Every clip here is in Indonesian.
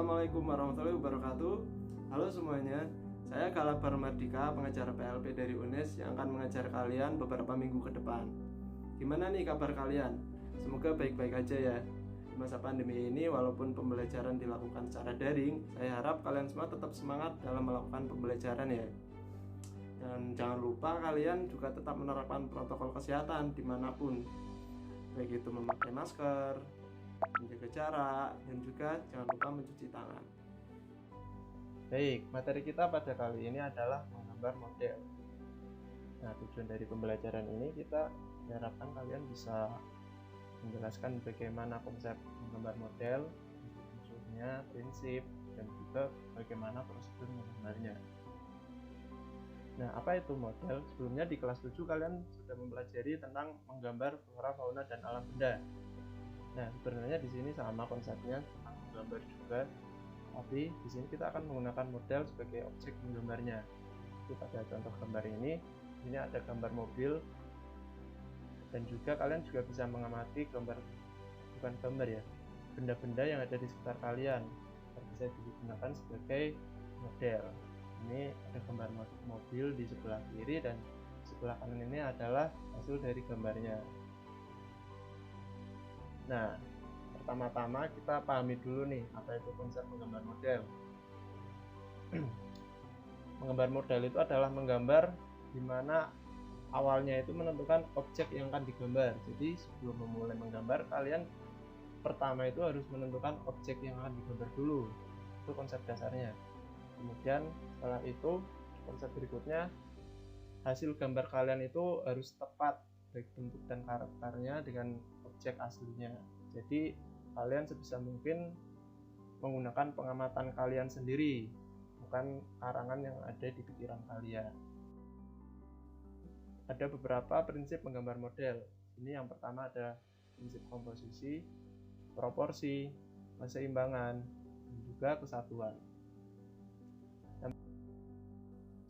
Assalamualaikum warahmatullahi wabarakatuh. Halo semuanya, saya Kalabar Mardika, pengajar PLP dari UNES yang akan mengajar kalian beberapa minggu ke depan. Gimana nih kabar kalian? Semoga baik-baik aja ya. Di masa pandemi ini, walaupun pembelajaran dilakukan secara daring, saya harap kalian semua tetap semangat dalam melakukan pembelajaran ya. Dan jangan lupa kalian juga tetap menerapkan protokol kesehatan dimanapun, baik itu memakai masker, menjaga jarak, dan juga jangan lupa mencuci tangan. Baik, materi kita pada kali ini adalah menggambar model. Nah, tujuan dari pembelajaran ini kita diharapkan kalian bisa menjelaskan bagaimana konsep menggambar model, unsurnya, prinsip, dan juga bagaimana prosedur menggambarnya. Nah, apa itu model? Sebelumnya di kelas 7 kalian sudah mempelajari tentang menggambar flora, fauna, dan alam benda. Nah, sebenarnya di sini sama konsepnya tentang menggambar juga, tapi di sini kita akan menggunakan model sebagai objek menggambarnya. Jadi pada contoh gambar ini ada gambar mobil, dan juga kalian juga bisa mengamati benda-benda yang ada di sekitar kalian, bisa digunakan sebagai model. Ini ada gambar mobil di sebelah kiri dan sebelah kanan ini adalah hasil dari gambarnya. Nah, pertama-tama kita pahami dulu nih apa itu konsep menggambar model. Menggambar model itu adalah menggambar di mana awalnya itu menentukan objek yang akan digambar. Jadi sebelum memulai menggambar, kalian pertama itu harus menentukan objek yang akan digambar dulu. Itu konsep dasarnya. Kemudian setelah itu konsep berikutnya, hasil gambar kalian itu harus tepat baik bentuk dan karakternya dengan objek aslinya. Jadi kalian sebisa mungkin menggunakan pengamatan kalian sendiri, bukan karangan yang ada di pikiran kalian. Ada beberapa prinsip menggambar model. Ini yang pertama ada prinsip komposisi, proporsi, keseimbangan, dan juga kesatuan.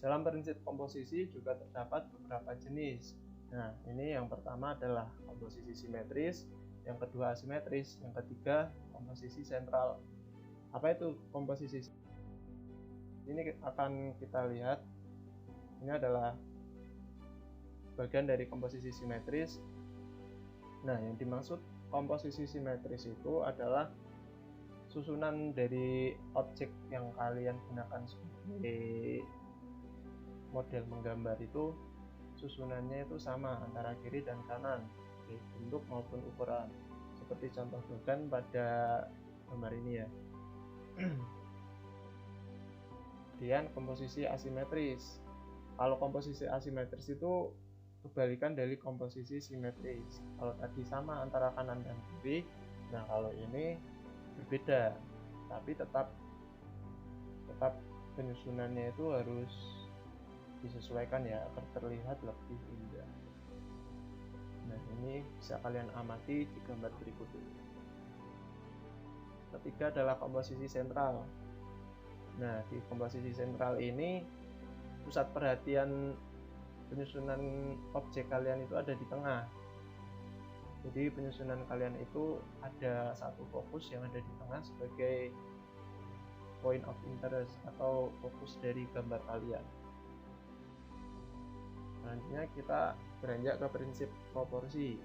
Dalam prinsip komposisi juga terdapat beberapa jenis. Nah, ini yang pertama adalah komposisi simetris, yang kedua asimetris, yang ketiga komposisi sentral. Apa itu komposisi? Ini akan kita lihat. Ini adalah bagian dari komposisi simetris. Nah, yang dimaksud komposisi simetris itu adalah susunan dari objek yang kalian gunakan sebagai model menggambar itu susunannya itu sama antara kiri dan kanan, baik bentuk maupun ukuran, seperti contoh bagan pada gambar ini ya. Kemudian komposisi asimetris. Kalau komposisi asimetris itu kebalikan dari komposisi simetris. Kalau tadi sama antara kanan dan kiri, nah kalau ini berbeda, tapi tetap penyusunannya itu harus disesuaikan ya agar terlihat lebih indah. Nah, ini bisa kalian amati di gambar berikut ini. Ketiga adalah komposisi sentral. Nah, di komposisi sentral ini pusat perhatian penyusunan objek kalian itu ada di tengah. Jadi penyusunan kalian itu ada satu fokus yang ada di tengah sebagai point of interest atau fokus dari gambar kalian. Selanjutnya kita beranjak ke prinsip proporsi.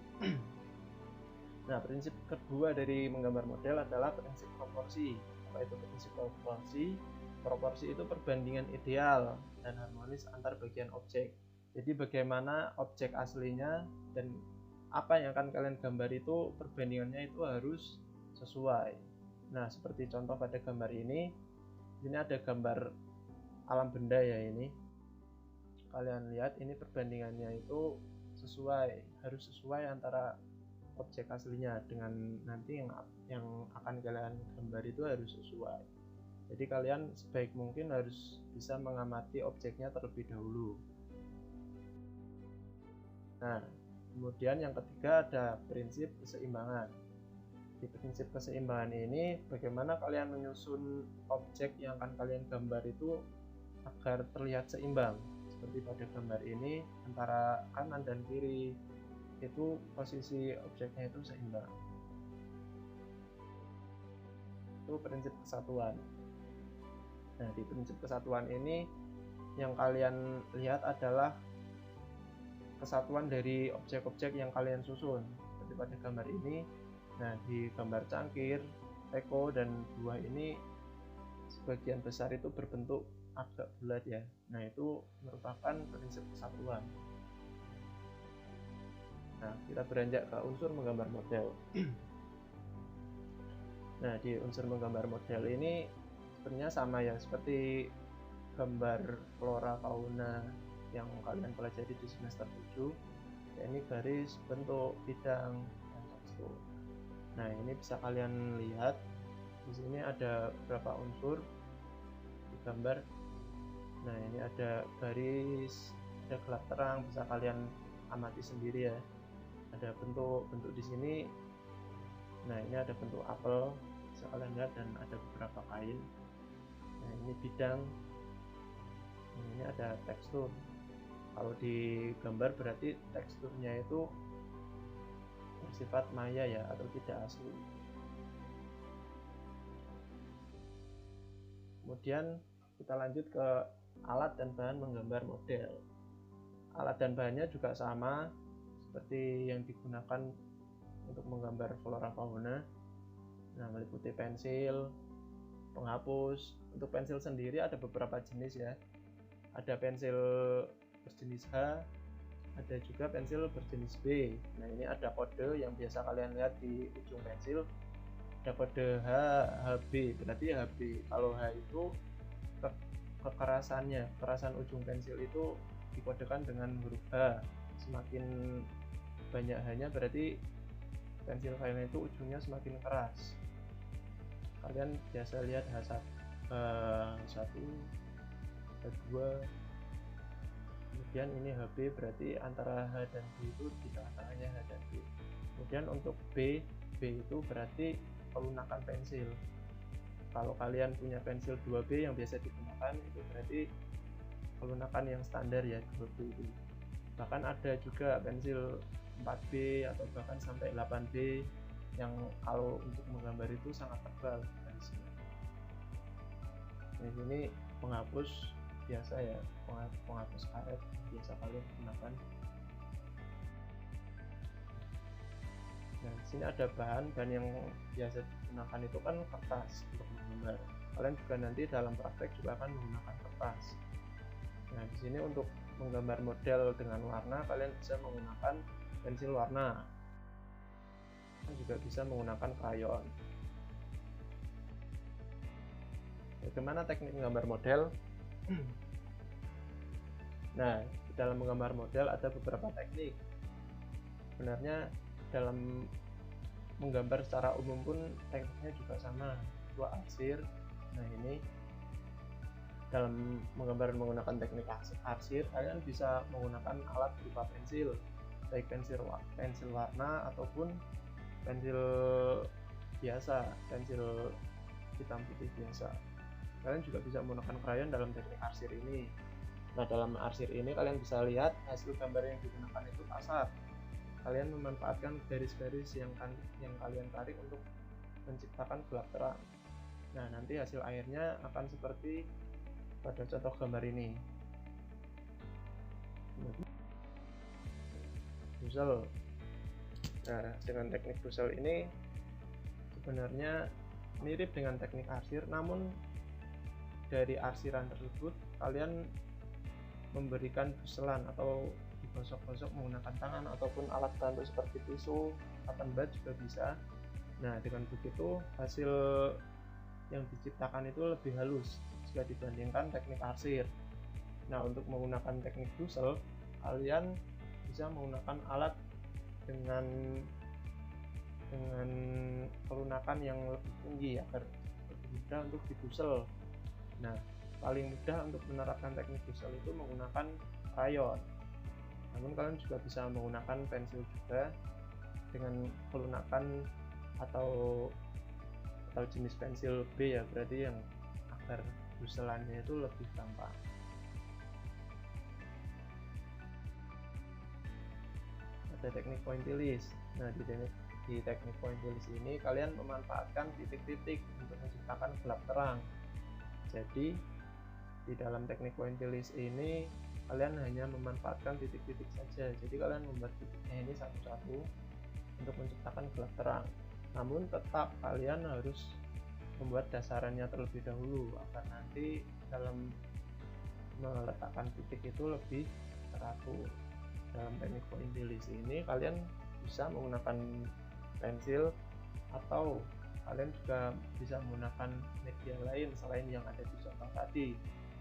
Nah, prinsip kedua dari menggambar model adalah prinsip proporsi. Apa itu prinsip proporsi? Proporsi itu perbandingan ideal dan harmonis antar bagian objek. Jadi bagaimana objek aslinya dan apa yang akan kalian gambar itu perbandingannya itu harus sesuai. Nah, seperti contoh pada gambar ini ada gambar alam benda ya ini. Kalian lihat ini perbandingannya itu harus sesuai antara objek aslinya dengan nanti yang akan kalian gambar itu harus sesuai. Jadi kalian sebaik mungkin harus bisa mengamati objeknya terlebih dahulu. Nah, kemudian yang ketiga ada prinsip keseimbangan. Di prinsip keseimbangan ini bagaimana kalian menyusun objek yang akan kalian gambar itu agar terlihat seimbang. Seperti pada gambar ini antara kanan dan kiri itu posisi objeknya itu seimbang. itu prinsip kesatuan. Nah, di prinsip kesatuan ini yang kalian lihat adalah kesatuan dari objek-objek yang kalian susun. Seperti pada gambar ini, nah di gambar cangkir, teko, dan buah ini sebagian besar itu berbentuk agak bulat ya. Nah, itu merupakan prinsip kesatuan. Nah, kita beranjak ke unsur menggambar model. Nah, di unsur menggambar model ini sebenarnya sama ya seperti gambar flora fauna yang kalian pelajari di semester 7. Ya, ini garis, bentuk, bidang, dan tekstur. Nah, ini bisa kalian lihat di sini ada beberapa unsur di gambar. Nah, ini ada garis, ada gelap terang, bisa kalian amati sendiri ya. Ada bentuk di sini. Nah, ini ada bentuk apel, bisa kalian lihat, dan ada beberapa kain. Nah, ini bidang. Nah, ini ada tekstur. Kalau di gambar berarti teksturnya itu bersifat maya ya, atau tidak asli. Kemudian kita lanjut ke alat dan bahan menggambar model. Alat dan bahannya juga sama seperti yang digunakan untuk menggambar flora fauna. Nah, meliputi pensil, penghapus. Untuk pensil sendiri ada beberapa jenis ya. Ada pensil berjenis H, ada juga pensil berjenis B. Nah, ini ada kode yang biasa kalian lihat di ujung pensil. Ada kode H, HB, berarti HB. Kalau H itu kekerasan ujung pensil itu dikodekan dengan huruf H. Semakin banyak H-nya berarti pensil kalian itu ujungnya semakin keras. Kalian biasa lihat H1, H2, kemudian ini HB, berarti antara H dan B itu di tengah-tengahnya H dan B. Kemudian untuk B itu berarti pelunakan pensil. Kalau kalian punya pensil 2B yang biasa digunakan, itu berarti pelunakan yang standar ya, 2B itu. Bahkan ada juga pensil 4B atau bahkan sampai 8B yang kalau untuk menggambar itu sangat tebal garisnya. Nah, ini penghapus biasa ya, penghapus karet biasa kalian gunakan. Nah, di sini ada bahan yang biasa digunakan itu kan kertas untuk menggambar. Kalian juga nanti dalam praktek juga akan menggunakan kertas. Nah, di sini untuk menggambar model dengan warna kalian bisa menggunakan pensil warna. Kalian juga bisa menggunakan krayon. Bagaimana teknik menggambar model? Nah, di dalam menggambar model ada beberapa teknik. Sebenarnya dalam menggambar secara umum pun tekniknya juga sama, itu arsir. Nah, ini dalam menggambar menggunakan teknik arsir kalian bisa menggunakan alat berupa pensil, baik pensil warna ataupun pensil biasa, pensil hitam putih biasa. Kalian juga bisa menggunakan krayon dalam teknik arsir ini. Nah, dalam arsir ini kalian bisa lihat hasil gambar yang digunakan itu kasar. Kalian memanfaatkan garis-garis yang kalian tarik untuk menciptakan gelap terang. Nah, nanti hasil akhirnya akan seperti pada contoh gambar ini. Busel. Nah, dengan teknik busel ini sebenarnya mirip dengan teknik arsir, namun dari arsiran tersebut kalian memberikan buselan atau digosok-gosok menggunakan tangan ataupun alat bantu seperti tisu, cotton bud juga bisa. Nah, dengan begitu hasil yang diciptakan itu lebih halus jika dibandingkan teknik arsir. Nah, untuk menggunakan teknik busel kalian bisa menggunakan alat dengan pelunakan yang lebih tinggi agar lebih mudah untuk dibusel. Nah, paling mudah untuk menerapkan teknik busel itu menggunakan krayon. Namun kalian juga bisa menggunakan pensil juga dengan pelunakan atau jenis pensil B ya, berarti yang agar buselannya itu lebih gampang. Ada teknik pointillis. Nah, di teknik di teknik pointillis ini kalian memanfaatkan titik-titik untuk menciptakan gelap terang. Jadi di dalam teknik pointillis ini kalian hanya memanfaatkan titik-titik saja. Jadi kalian membuat titiknya ini satu-satu untuk menciptakan gelap terang. Namun tetap kalian harus membuat dasarannya terlebih dahulu agar nanti dalam meletakkan titik itu lebih teratur. Dalam teknik pointillis ini kalian bisa menggunakan pensil atau kalian juga bisa menggunakan media lain selain yang ada di contoh tadi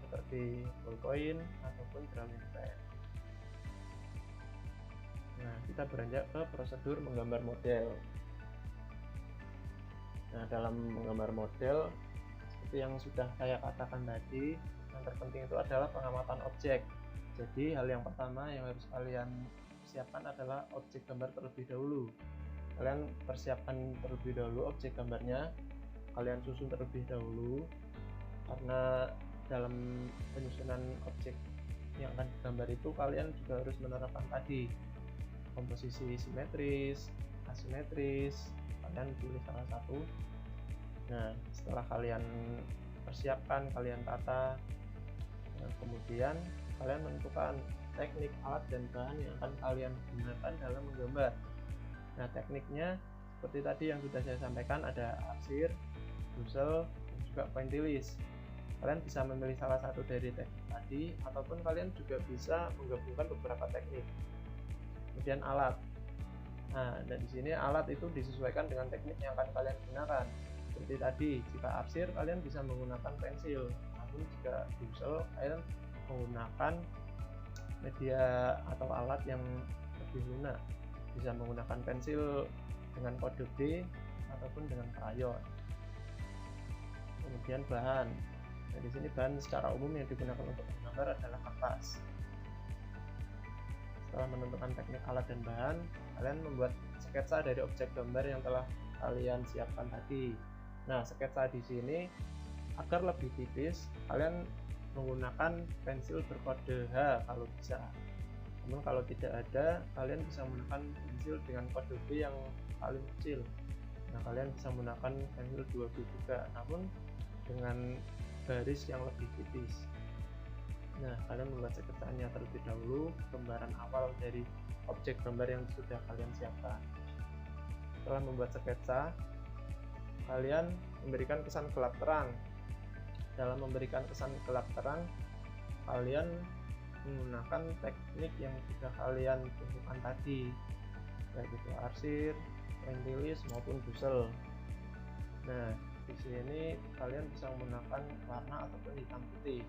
seperti ballpoint ataupun drawing pad. Nah, kita beranjak ke prosedur menggambar model. Nah, dalam menggambar model seperti yang sudah saya katakan tadi, yang terpenting itu adalah pengamatan objek. Jadi hal yang pertama yang harus kalian siapkan adalah objek gambar terlebih dahulu. Kalian persiapkan terlebih dahulu objek gambarnya, kalian susun terlebih dahulu, karena dalam penyusunan objek yang akan digambar itu kalian juga harus menerapkan tadi komposisi simetris, asimetris, kalian pilih salah satu. Nah, setelah kalian persiapkan, kalian tata, nah, kemudian kalian menentukan teknik, alat, dan bahan yang akan kalian gunakan dalam menggambar. Nah, tekniknya seperti tadi yang sudah saya sampaikan, ada arsir, doodle, dan juga pointillis. Kalian bisa memilih salah satu dari teknik tadi, ataupun kalian juga bisa menggabungkan beberapa teknik. Kemudian alat. Nah, dan di sini alat itu disesuaikan dengan teknik yang akan kalian gunakan. Seperti tadi, jika arsir kalian bisa menggunakan pensil, namun jika doodle kalian menggunakan media atau alat yang lebih lunak, bisa menggunakan pensil dengan kode B ataupun dengan krayon. Kemudian bahan. Nah, di sini bahan secara umum yang digunakan untuk menggambar adalah kertas. Setelah menentukan teknik, alat, dan bahan, kalian membuat sketsa dari objek gambar yang telah kalian siapkan tadi. Nah, sketsa di sini agar lebih tipis, kalian menggunakan pensil berkode H kalau bisa. Namun kalau tidak ada, kalian bisa menggunakan pensil dengan kode B yang paling kecil. Nah, kalian bisa menggunakan pensil 2B juga, namun dengan garis yang lebih tipis. Nah, kalian membuat sketsanya terlebih dahulu, gambaran awal dari objek gambar yang sudah kalian siapkan. Setelah membuat sketsa, kalian memberikan kesan gelap terang. Dalam memberikan kesan gelap terang, kalian menggunakan teknik yang sudah kalian tentukan tadi, baik itu arsir, pointillis maupun doodle. Nah, di sini kalian bisa menggunakan warna ataupun hitam putih.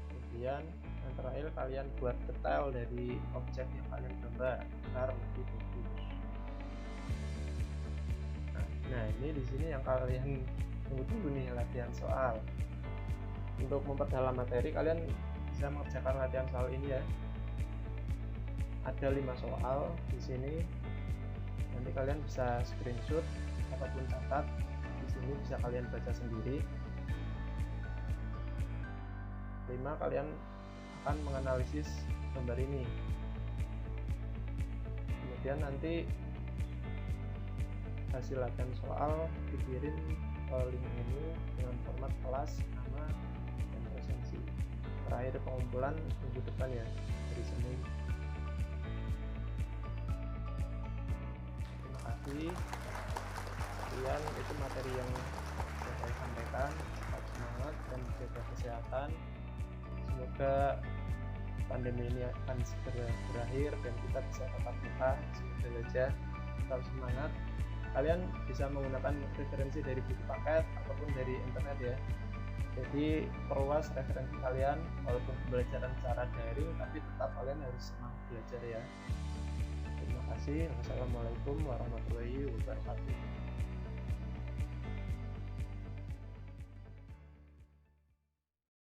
Kemudian yang terakhir kalian buat detail dari objek yang kalian gambar agar lebih bagus. Nah, ini di sini yang kalian tunggu-tunggu nih, latihan soal. Untuk memperdalam materi kalian bisa mengerjakan latihan soal ini ya. Ada 5 soal di sini. Nanti kalian bisa screenshot ataupun catat. Di sini bisa kalian baca sendiri. 5 kalian akan menganalisis gambar ini. Kemudian nanti hasil latihan soal dikirim ke link ini dengan format kelas, nama, dan presensi. Terakhir pengumpulan minggu depan ya, hari Senin. Terima kasih. Kemudian itu materi yang saya sampaikan. Tetap semangat dan jaga kesehatan. Semoga pandemi ini akan segera berakhir dan kita bisa tatap muka. Semoga saja. Tetap semangat. Kalian bisa menggunakan referensi dari buku paket ataupun dari internet ya. Jadi perluas referensi kalian, walaupun pembelajaran secara daring, tapi tetap kalian harus semangat belajar ya. Terima kasih. Wassalamualaikum warahmatullahi wabarakatuh.